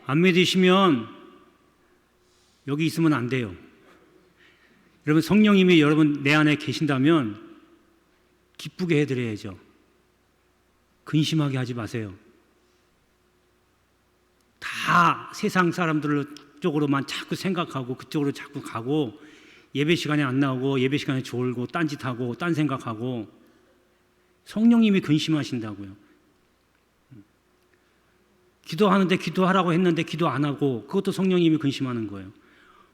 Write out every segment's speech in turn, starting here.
안 믿으시면 여기 있으면 안 돼요. 여러분, 성령님이 여러분 내 안에 계신다면 기쁘게 해드려야죠. 근심하게 하지 마세요. 다 세상 사람들 쪽으로만 자꾸 생각하고 그쪽으로 자꾸 가고 예배 시간에 안 나오고 예배 시간에 졸고 딴짓하고 딴 생각하고 성령님이 근심하신다고요. 기도하는데 기도하라고 했는데 기도 안 하고 그것도 성령님이 근심하는 거예요.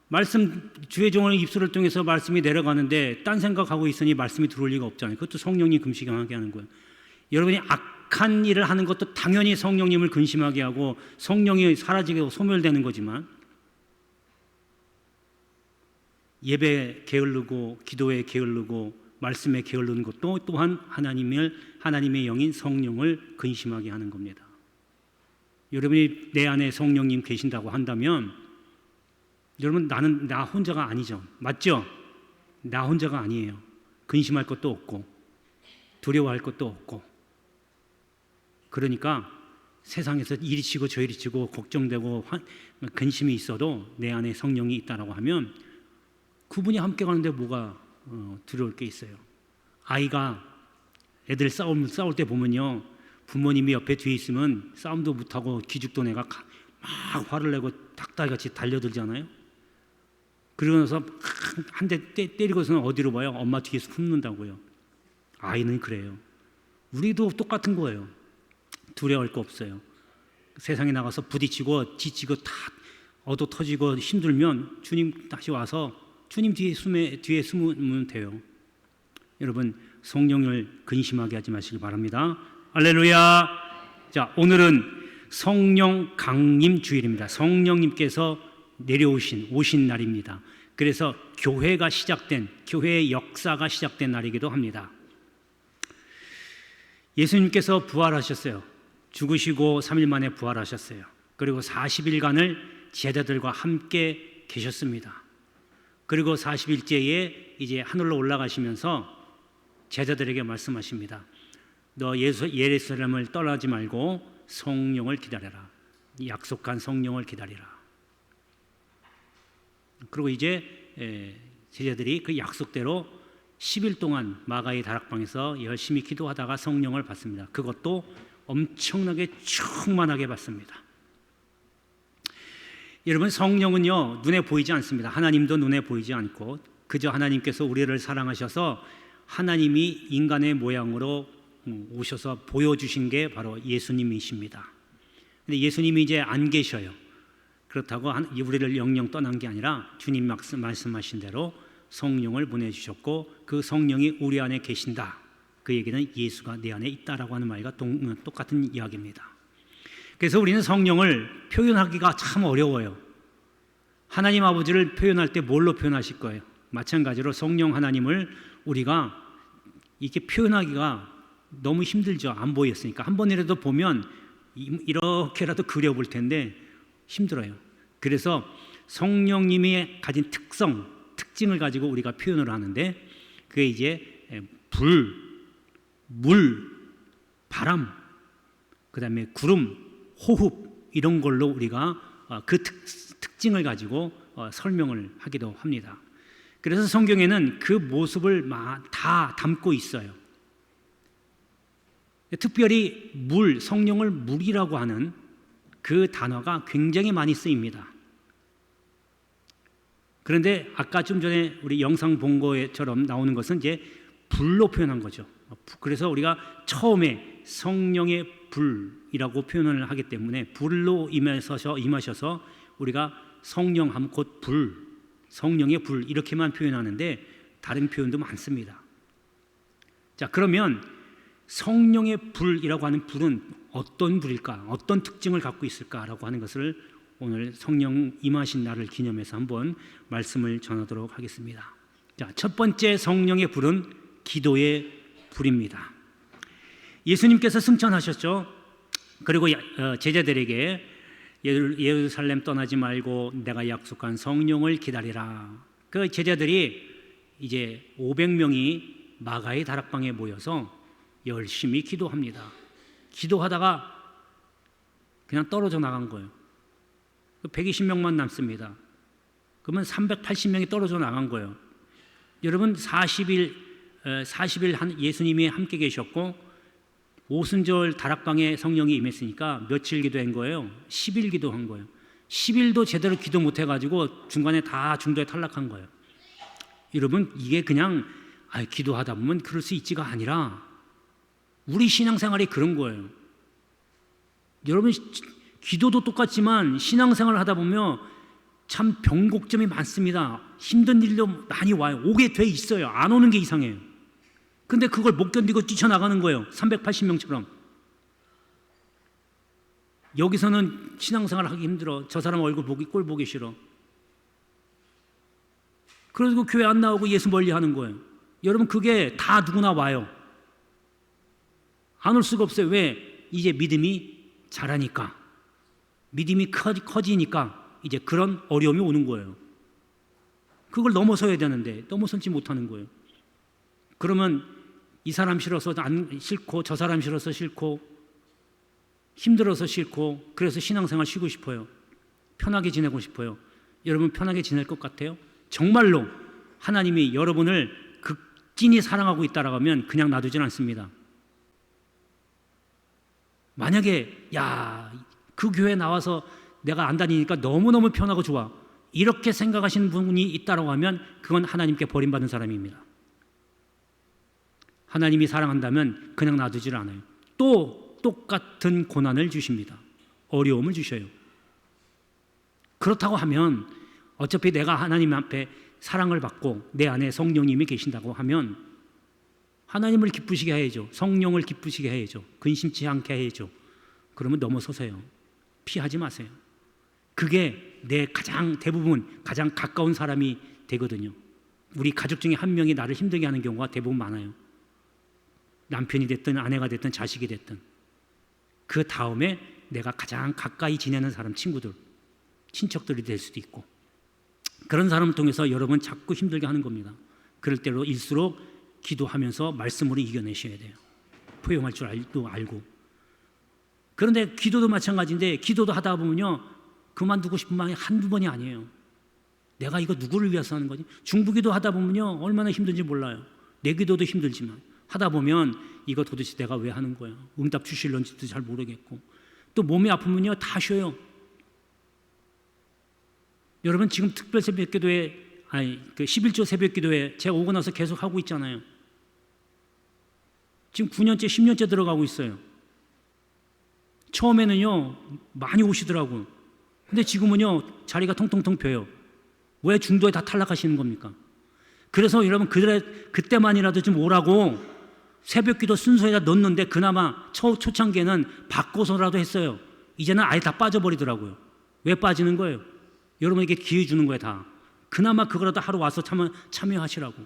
말씀 주의 종의 입술을 통해서 말씀이 내려가는데 딴 생각하고 있으니 말씀이 들어올 리가 없잖아요. 그것도 성령님 근심하게 하는 거예요. 여러분이 악한 일을 하는 것도 당연히 성령님을 근심하게 하고 성령이 사라지고 소멸되는 거지만 예배 게을르고 기도에 게을르고 말씀에 게을르는 것도 또한 하나님의 영인 성령을 근심하게 하는 겁니다. 여러분이 내 안에 성령님 계신다고 한다면 여러분, 나는 나 혼자가 아니죠. 맞죠? 나 혼자가 아니에요. 근심할 것도 없고 두려워할 것도 없고. 그러니까 세상에서 이리 치고 저리 치고 걱정되고 근심이 있어도 내 안에 성령이 있다라고 하면 그분이 함께 가는데 뭐가 두려울 게 있어요. 아이가 애들 싸울 때 보면요, 부모님이 옆에 뒤에 있으면 싸움도 못하고 기죽던 애가 막 화를 내고 닭다리같이 달려들잖아요. 그러고 나서 한 대 때리고서는 어디로 봐요? 엄마 뒤에서 숨는다고요. 아이는 그래요. 우리도 똑같은 거예요. 두려워할 거 없어요. 세상에 나가서 부딪히고 지치고 다 얻어 터지고 힘들면 주님 다시 와서 주님 뒤에 숨으면 돼요. 여러분, 성령을 근심하게 하지 마시기 바랍니다. 할렐루야. 자, 오늘은 성령 강림 주일입니다. 성령님께서 오신 날입니다. 그래서 교회의 역사가 시작된 날이기도 합니다. 예수님께서 부활하셨어요. 죽으시고 3일 만에 부활하셨어요. 그리고 40일간을 제자들과 함께 계셨습니다. 그리고 40일째에 이제 하늘로 올라가시면서 제자들에게 말씀하십니다. 너 예루살렘을 떠나지 말고 성령을 기다려라. 약속한 성령을 기다리라. 그리고 이제 제자들이 그 약속대로 10일 동안 마가의 다락방에서 열심히 기도하다가 성령을 받습니다. 그것도 엄청나게 충만하게 받습니다. 여러분, 성령은요 눈에 보이지 않습니다. 하나님도 눈에 보이지 않고 그저 하나님께서 우리를 사랑하셔서 하나님이 인간의 모양으로 오셔서 보여주신 게 바로 예수님이십니다. 근데 예수님이 이제 안 계셔요. 그렇다고 우리를 영영 떠난 게 아니라 주님 말씀하신 대로 성령을 보내주셨고 그 성령이 우리 안에 계신다. 그 얘기는 예수가 내 안에 있다라고 하는 말과 똑같은 이야기입니다. 그래서 우리는 성령을 표현하기가 참 어려워요. 하나님 아버지를 표현할 때 뭘로 표현하실 거예요? 마찬가지로 성령 하나님을 우리가 이렇게 표현하기가 너무 힘들죠. 안 보였으니까. 한 번이라도 보면 이렇게라도 그려볼 텐데 힘들어요. 그래서 성령님이 가진 특징을 가지고 우리가 표현을 하는데 그게 이제 불, 물, 바람, 그 다음에 구름, 호흡 이런 걸로 우리가 그 특징을 가지고 설명을 하기도 합니다. 그래서 성경에는 그 모습을 다 담고 있어요. 특별히 성령을 물이라고 하는 그 단어가 굉장히 많이 쓰입니다. 그런데 아까 좀 전에 우리 영상 본 것처럼 나오는 것은 이제 불로 표현한 거죠. 그래서 우리가 처음에 성령의 불이라고 표현을 하기 때문에 불로 임하셔서 우리가 성령하면 곧 불, 성령의 불 이렇게만 표현하는데 다른 표현도 많습니다. 자, 그러면 성령의 불이라고 하는 불은 어떤 불일까? 어떤 특징을 갖고 있을까라고 하는 것을 오늘 성령 임하신 날을 기념해서 한번 말씀을 전하도록 하겠습니다. 자, 첫 번째 성령의 불은 기도의 불입니다. 예수님께서 승천하셨죠. 그리고 제자들에게 예루살렘 떠나지 말고 내가 약속한 성령을 기다리라. 그 제자들이 이제 500명이 마가의 다락방에 모여서 열심히 기도합니다. 기도하다가 그냥 떨어져 나간 거예요. 120명만 남습니다. 그러면 380명이 떨어져 나간 거예요. 여러분 40일 예수님이 함께 계셨고 오순절 다락방에 성령이 임했으니까 며칠 기도한 거예요? 10일 기도한 거예요. 10일도 제대로 기도 못해가지고 중간에 다 중도에 탈락한 거예요. 여러분 이게 그냥 기도하다 보면 그럴 수 있지가 아니라 우리 신앙생활이 그런 거예요. 여러분 기도도 똑같지만 신앙생활을 하다 보면 참 변곡점이 많습니다. 힘든 일도 많이 와요. 오게 돼 있어요. 안 오는 게 이상해요. 근데 그걸 못 견디고 뛰쳐나가는 거예요. 380명처럼. 여기서는 신앙생활 하기 힘들어. 저 사람 얼굴 꼴 보기 싫어. 그래서 교회 안 나오고 예수 멀리 하는 거예요. 여러분 그게 다 누구나 와요. 안 올 수가 없어요. 왜? 이제 믿음이 자라니까. 믿음이 커지니까 이제 그런 어려움이 오는 거예요. 그걸 넘어서야 되는데 넘어서지 못하는 거예요. 그러면 이 사람 싫어서 안 싫고 저 사람 싫어서 싫고 힘들어서 싫고 그래서 신앙생활 쉬고 싶어요. 편하게 지내고 싶어요. 여러분 편하게 지낼 것 같아요? 정말로 하나님이 여러분을 극진히 사랑하고 있다라고 하면 그냥 놔두진 않습니다. 만약에 그 교회 나와서 내가 안 다니니까 너무너무 편하고 좋아 이렇게 생각하시는 분이 있다라고 하면 그건 하나님께 버림받은 사람입니다. 하나님이 사랑한다면 그냥 놔두질 않아요. 또 똑같은 고난을 주십니다. 어려움을 주셔요. 그렇다고 하면 어차피 내가 하나님 앞에 사랑을 받고 내 안에 성령님이 계신다고 하면 하나님을 기쁘시게 해야죠. 성령을 기쁘시게 해야죠. 근심치 않게 해야죠. 그러면 넘어서세요. 피하지 마세요. 그게 내 대부분 가장 가까운 사람이 되거든요. 우리 가족 중에 한 명이 나를 힘들게 하는 경우가 대부분 많아요. 남편이 됐든 아내가 됐든 자식이 됐든. 그 다음에 내가 가장 가까이 지내는 사람, 친구들, 친척들이 될 수도 있고 그런 사람을 통해서 여러분 자꾸 힘들게 하는 겁니다. 그럴 때일수록 기도하면서 말씀으로 이겨내셔야 돼요. 포용할 줄 알고. 그런데 기도도 마찬가지인데 기도도 하다 보면요 그만두고 싶은 마음이 한두 번이 아니에요. 내가 이거 누구를 위해서 하는 거지? 중부기도 하다 보면요 얼마나 힘든지 몰라요. 내 기도도 힘들지만 하다 보면 이거 도대체 내가 왜 하는 거야? 응답 주실런지도 잘 모르겠고 또 몸이 아프면요 다 쉬어요. 여러분 지금 특별 새벽기도회 그 11조 새벽기도회 제가 오고 나서 계속 하고 있잖아요. 지금 9년째 10년째 들어가고 있어요. 처음에는요 많이 오시더라고요. 근데 지금은요 자리가 통통통 비어요. 왜 중도에 다 탈락하시는 겁니까? 그래서 여러분 그때만이라도 좀 오라고 새벽기도 순서에다 넣었는데 그나마 초창기에는 바꿔서라도 했어요. 이제는 아예 다 빠져버리더라고요. 왜 빠지는 거예요? 여러분에게 기회 주는 거예요 다. 그나마 그거라도 하루 와서 참여하시라고.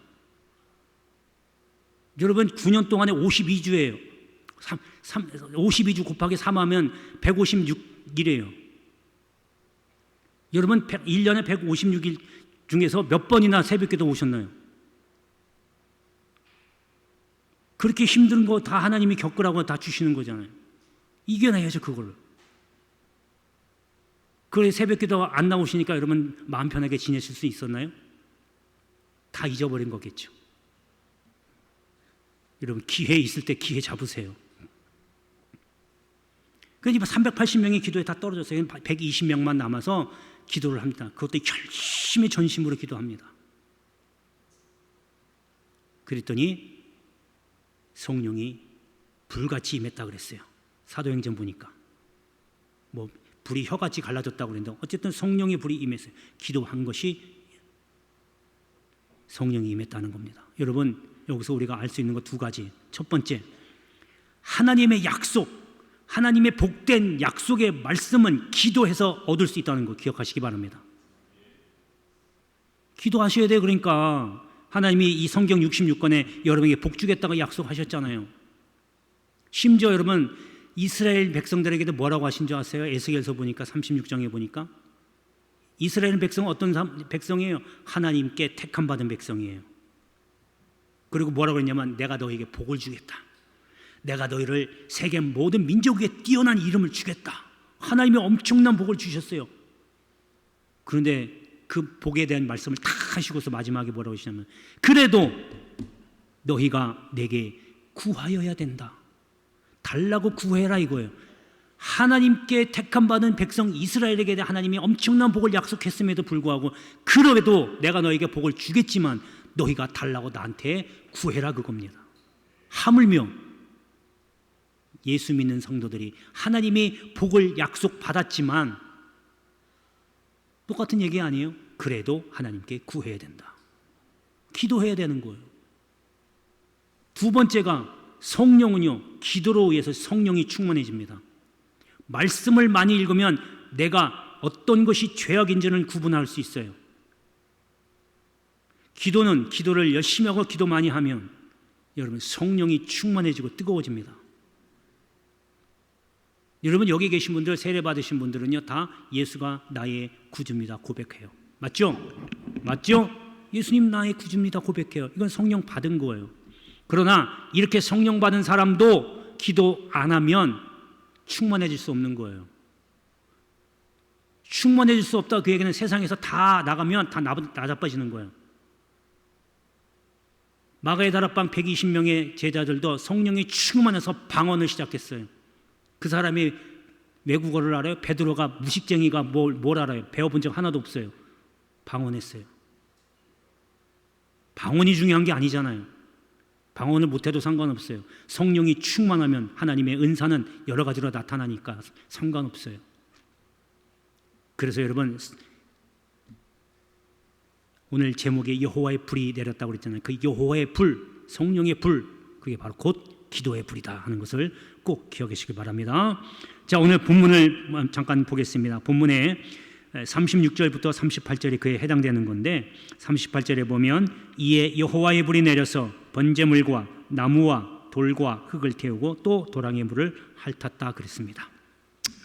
여러분 9년 동안에 52주예요. 52주 곱하기 3하면 156일이에요. 여러분 1년에 156일 중에서 몇 번이나 새벽기도 오셨나요? 그렇게 힘든 거 다 하나님이 겪으라고 다 주시는 거잖아요. 이겨내야죠 그걸. 그래 새벽기도 안 나오시니까 여러분 마음 편하게 지내실 수 있었나요? 다 잊어버린 거겠죠. 여러분 기회 있을 때 기회 잡으세요. 그러니까 380명이 기도에 다 떨어졌어요. 120명만 남아서 기도를 합니다. 그것도 열심히 전심으로 기도합니다. 그랬더니 성령이 불같이 임했다 그랬어요. 사도행전 보니까 뭐 불이 혀같이 갈라졌다고 그랬는데 어쨌든 성령의 불이 임했어요. 기도한 것이 성령이 임했다는 겁니다. 여러분 여기서 우리가 알 수 있는 것 두 가지. 첫 번째, 하나님의 약속, 하나님의 복된 약속의 말씀은 기도해서 얻을 수 있다는 거 기억하시기 바랍니다. 기도하셔야 돼요. 그러니까 하나님이 이 성경 66권에 여러분에게 복 주겠다고 약속하셨잖아요. 심지어 여러분 이스라엘 백성들에게도 뭐라고 하신 줄 아세요? 에스겔서 보니까 36장에 보니까 이스라엘 백성은 어떤 백성이에요? 하나님께 택함 받은 백성이에요. 그리고 뭐라고 했냐면 내가 너에게 복을 주겠다. 내가 너희를 세계 모든 민족 위에 뛰어난 이름을 주겠다. 하나님이 엄청난 복을 주셨어요. 그런데 그 복에 대한 말씀을 다 하시고서 마지막에 뭐라고 하시냐면 그래도 너희가 내게 구하여야 된다. 달라고 구해라 이거예요. 하나님께 택함 받은 백성 이스라엘에게 하나님이 엄청난 복을 약속했음에도 불구하고 그래도 내가 너에게 복을 주겠지만 너희가 달라고 나한테 구해라 그겁니다. 하물며 예수 믿는 성도들이 하나님이 복을 약속받았지만 똑같은 얘기 아니에요? 그래도 하나님께 구해야 된다. 기도해야 되는 거예요. 두 번째가 성령은요, 기도로 의해서 성령이 충만해집니다. 말씀을 많이 읽으면 내가 어떤 것이 죄악인지는 구분할 수 있어요. 기도를 열심히 하고 기도 많이 하면 여러분 성령이 충만해지고 뜨거워집니다. 여러분 여기 계신 분들, 세례 받으신 분들은요 다 예수가 나의 구주입니다 고백해요. 맞죠? 맞죠? 예수님 나의 구주입니다 고백해요. 이건 성령 받은 거예요. 그러나 이렇게 성령 받은 사람도 기도 안 하면 충만해질 수 없는 거예요. 충만해질 수 없다 그 얘기는 세상에서 다 나가면 다 나자빠지는 거예요. 마가의 다락방 120명의 제자들도 성령이 충만해서 방언을 시작했어요. 그 사람이 외국어를 알아요? 베드로가 무식쟁이가 뭘 알아요? 배워본 적 하나도 없어요. 방언했어요. 방언이 중요한 게 아니잖아요. 방언을 못해도 상관없어요. 성령이 충만하면 하나님의 은사는 여러 가지로 나타나니까 상관없어요. 그래서 여러분 오늘 제목에 여호와의 불이 내렸다고 그랬잖아요. 그 여호와의 불, 성령의 불, 그게 바로 곧 기도의 불이다 하는 것을 꼭 기억하시기 바랍니다. 자, 오늘 본문을 잠깐 보겠습니다. 본문에 36절부터 38절이 그에 해당되는 건데 38절에 보면 이에 여호와의 불이 내려서 번제물과 나무와 돌과 흙을 태우고 또 도랑의 물을 핥았다 그랬습니다.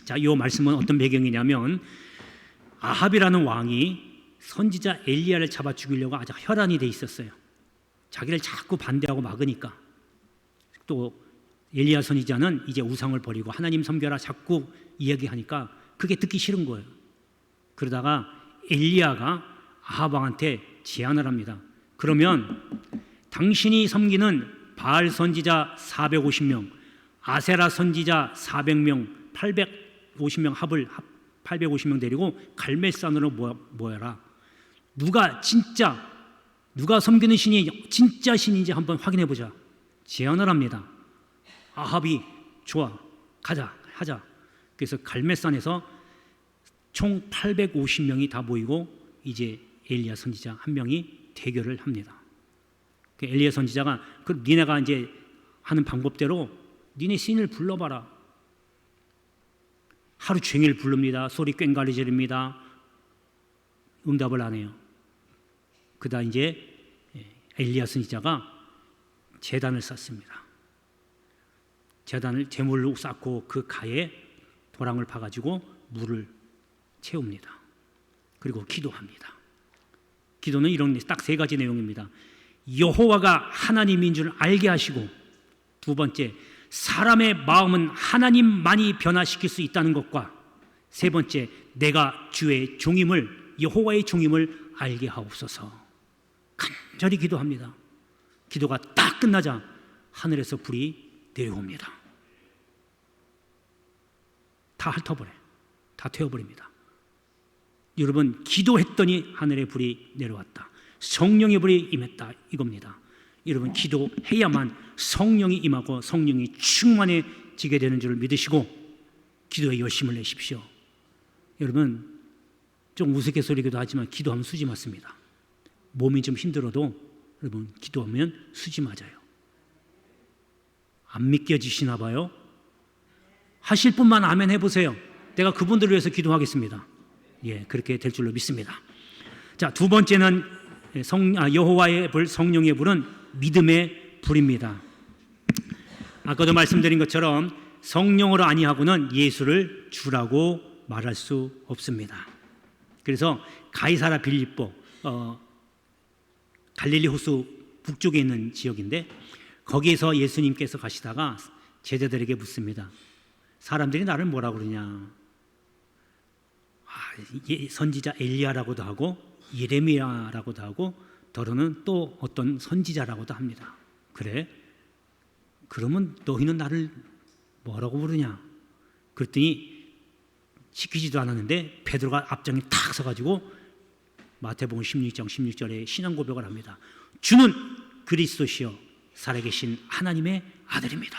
자, 이 말씀은 어떤 배경이냐면 아합이라는 왕이 선지자 엘리야를 잡아 죽이려고 아주 혈안이 돼 있었어요. 자기를 자꾸 반대하고 막으니까. 또 엘리야 선지자는 이제 우상을 버리고 하나님 섬겨라 자꾸 이야기하니까 그게 듣기 싫은 거예요. 그러다가 엘리야가 아합 왕한테 제안을 합니다. 그러면 당신이 섬기는 바알 선지자 450명, 아세라 선지자 400명, 850명 합을 850명 데리고 갈멜산으로 모여라. 누가 섬기는 신이 진짜 신인지 한번 확인해 보자. 제안을 합니다. 아합이 좋아, 가자, 하자. 그래서 갈멜산에서 총 850명이 다 모이고 이제 엘리야 선지자 한 명이 대결을 합니다. 엘리야 선지자가 니네가 이제 하는 방법대로 니네 신을 불러봐라. 하루 종일 부릅니다. 소리 꽹가리 지릅니다. 응답을 안 해요. 그다 이제 엘리야 선지자가 제단을 쌓습니다. 제단을 제물로 쌓고 그 가에 도랑을 파가지고 물을 채웁니다. 그리고 기도합니다. 기도는 이런 딱 세 가지 내용입니다. 여호와가 하나님인 줄 알게 하시고, 두 번째 사람의 마음은 하나님만이 변화시킬 수 있다는 것과, 세 번째 내가 주의 종임을, 여호와의 종임을 알게 하옵소서. 간절히 기도합니다. 기도가 딱 끝나자 하늘에서 불이 내려옵니다. 다 핥아버려요. 다 태워버립니다. 여러분, 기도했더니 하늘의 불이 내려왔다. 성령의 불이 임했다 이겁니다. 여러분, 기도해야만 성령이 임하고 성령이 충만해지게 되는 줄 믿으시고 기도에 열심을 내십시오. 여러분, 좀 우스갯소리기도 하지만 기도하면 수지 맞습니다. 몸이 좀 힘들어도 여러분 기도하면 수지 맞아요. 안 믿겨지시나 봐요? 하실 분만 아멘 해보세요. 내가 그분들을 위해서 기도하겠습니다. 예, 그렇게 될 줄로 믿습니다. 자, 두 번째는 여호와의 불, 성령의 불은 믿음의 불입니다. 아까도 말씀드린 것처럼 성령으로 아니하고는 예수를 주라고 말할 수 없습니다. 그래서 가이사라 빌립보, 갈릴리 호수 북쪽에 있는 지역인데 거기에서 예수님께서 가시다가 제자들에게 묻습니다. 사람들이 나를 뭐라 그러냐? 선지자 엘리야라고도 하고 예레미야라고도 하고 더러는 또 어떤 선지자라고도 합니다. 그래? 그러면 너희는 나를 뭐라고 부르냐? 그랬더니 시키지도 않았는데 베드로가 앞장에 탁 서가지고 마태복음 16장 16절에 신앙 고백을 합니다. 주는 그리스도시요 살아계신 하나님의 아들입니다.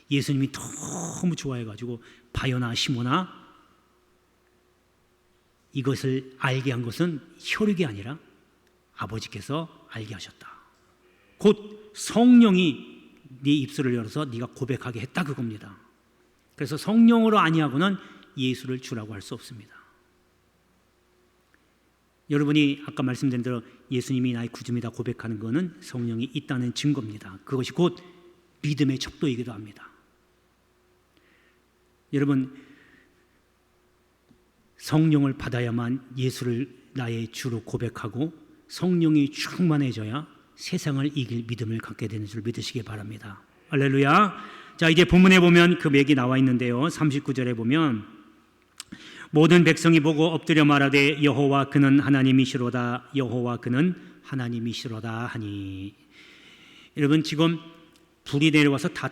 예수님이 너무 좋아해가지고 바요나 시모나 이것을 알게 한 것은 혈육이 아니라 아버지께서 알게 하셨다. 곧 성령이 네 입술을 열어서 네가 고백하게 했다 그겁니다. 그래서 성령으로 아니하고는 예수를 주라고 할 수 없습니다. 여러분이 아까 말씀드린 대로 예수님이 나의 구주이다 고백하는 것은 성령이 있다는 증거입니다. 그것이 곧 믿음의 척도이기도 합니다. 여러분, 성령을 받아야만 예수를 나의 주로 고백하고 성령이 충만해져야 세상을 이길 믿음을 갖게 되는 줄 믿으시기 바랍니다. 할렐루야. 자, 이제 본문에 보면 그 맥이 나와 있는데요. 39절에 보면 모든 백성이 보고 엎드려 말하되 여호와 그는 하나님이시로다. 여호와 그는 하나님이시로다 하니. 여러분, 지금 불이 내려와서 다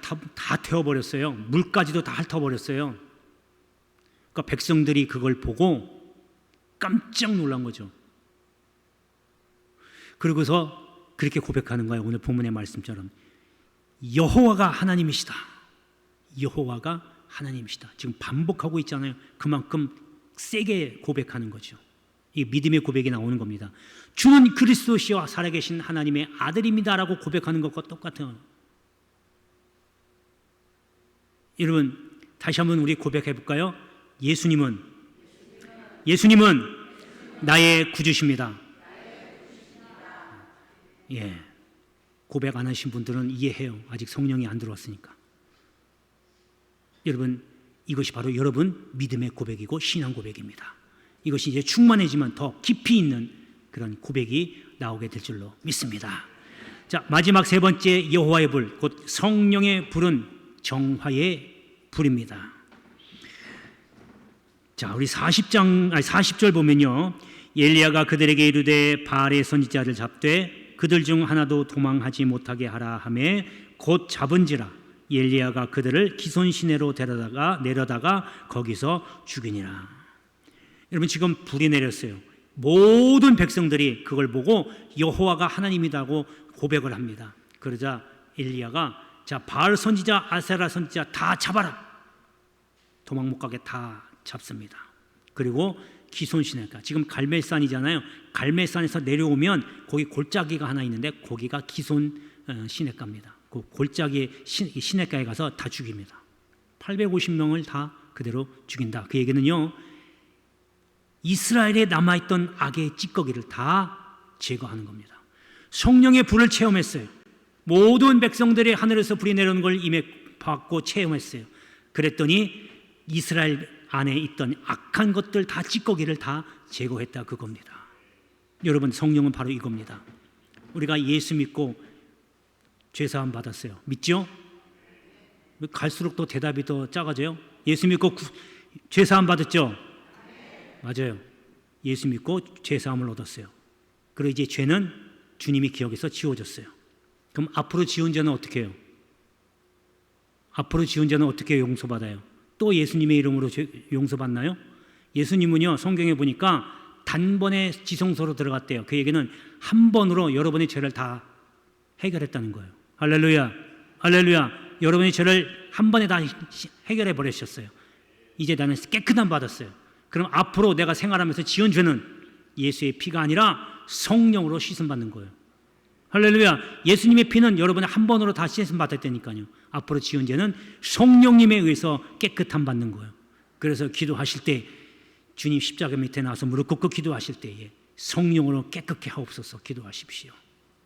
태워버렸어요. 물까지도 다 핥아버렸어요. 그러니까 백성들이 그걸 보고 깜짝 놀란 거죠. 그러고서 그렇게 고백하는 거예요. 오늘 본문의 말씀처럼 여호와가 하나님이시다. 여호와가 하나님이시다. 지금 반복하고 있잖아요. 그만큼 세게 고백하는 거죠. 이 믿음의 고백이 나오는 겁니다. 주는 그리스도시와 살아계신 하나님의 아들입니다라고 고백하는 것과 똑같아요. 여러분, 다시 한번 우리 고백해 볼까요? 예수님은 나의 구주십니다. 예, 고백 안 하신 분들은 이해해요. 아직 성령이 안 들어왔으니까. 여러분, 이것이 바로 여러분 믿음의 고백이고 신앙 고백입니다. 이것이 이제 충만해지면 더 깊이 있는 그런 고백이 나오게 될 줄로 믿습니다. 자, 마지막 세 번째 여호와의 불, 곧 성령의 불은 정화의 불입니다. 자, 우리 40절 보면요. 엘리야가 그들에게 이르되 바알의 선지자를 잡되 그들 중 하나도 도망하지 못하게 하라 하매 곧 잡은지라 엘리야가 그들을 기손 시내로 내려다가 거기서 죽이니라. 여러분, 지금 불이 내렸어요. 모든 백성들이 그걸 보고 여호와가 하나님이라고 고백을 합니다. 그러자 엘리야가 자, 바알 선지자, 아세라 선지자 다 잡아라. 도망 못 가게 다 잡습니다. 그리고 기손 시내가 지금 갈멜산이잖아요. 갈멜산에서 내려오면 거기 골짜기가 하나 있는데 거기가 기손 시내가입니다. 그 골짜기 시내가에 가서 다 죽입니다. 850명을 다 그대로 죽인다. 그 얘기는요, 이스라엘에 남아있던 악의 찌꺼기를 다 제거하는 겁니다. 성령의 불을 체험했어요. 모든 백성들이 하늘에서 불이 내려오는 걸 임해 봤고 체험했어요. 그랬더니 이스라엘 안에 있던 악한 것들 다 찌꺼기를 다 제거했다 그겁니다. 여러분, 성령은 바로 이겁니다. 우리가 예수 믿고 죄사함 받았어요. 믿죠? 갈수록 또 대답이 더 작아져요. 예수 믿고 죄사함 받았죠? 맞아요. 예수 믿고 죄사함을 얻었어요. 그리고 이제 죄는 주님이 기억해서 지워졌어요. 그럼 앞으로 지은 죄는 어떻게 해요? 앞으로 지은 죄는 어떻게 용서받아요? 또 예수님의 이름으로 용서받나요? 예수님은요, 성경에 보니까 단번에 지성소로 들어갔대요. 그 얘기는 한 번으로 여러분의 죄를 다 해결했다는 거예요. 할렐루야, 할렐루야. 여러분의 죄를 한 번에 다 해결해 버리셨어요. 이제 나는 깨끗함 받았어요. 그럼 앞으로 내가 생활하면서 지은 죄는 예수의 피가 아니라 성령으로 씻음 받는 거예요. 할렐루야. 예수님의 피는 여러분의 한 번으로 다 씻음 받았다니까요. 앞으로 지은 죄는 성령님에 의해서 깨끗함 받는 거예요. 그래서 기도하실 때 주님 십자가 밑에 나와서 무릎 꿇고 기도하실 때에 성령으로 깨끗게 하옵소서 기도하십시오.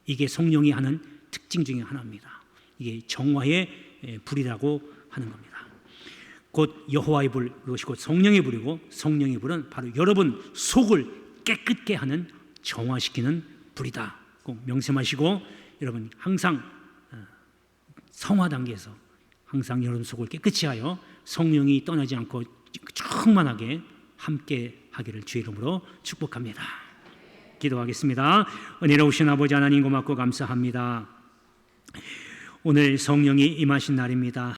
이게 성령이 하는 특징 중에 하나입니다. 이게 정화의 불이라고 하는 겁니다. 곧 여호와의 불, 그것이 곧 성령의 불이고, 성령의 불은 바로 여러분 속을 깨끗게 하는 정화시키는 불이다. 꼭 명심하시고 여러분 항상 성화 단계에서 항상 여러분 속을 깨끗이 하여 성령이 떠나지 않고 충만하게 함께 하기를 주의 이름으로 축복합니다. 기도하겠습니다. 은혜로우신 아버지 하나님 고맙고 감사합니다. 오늘 성령이 임하신 날입니다.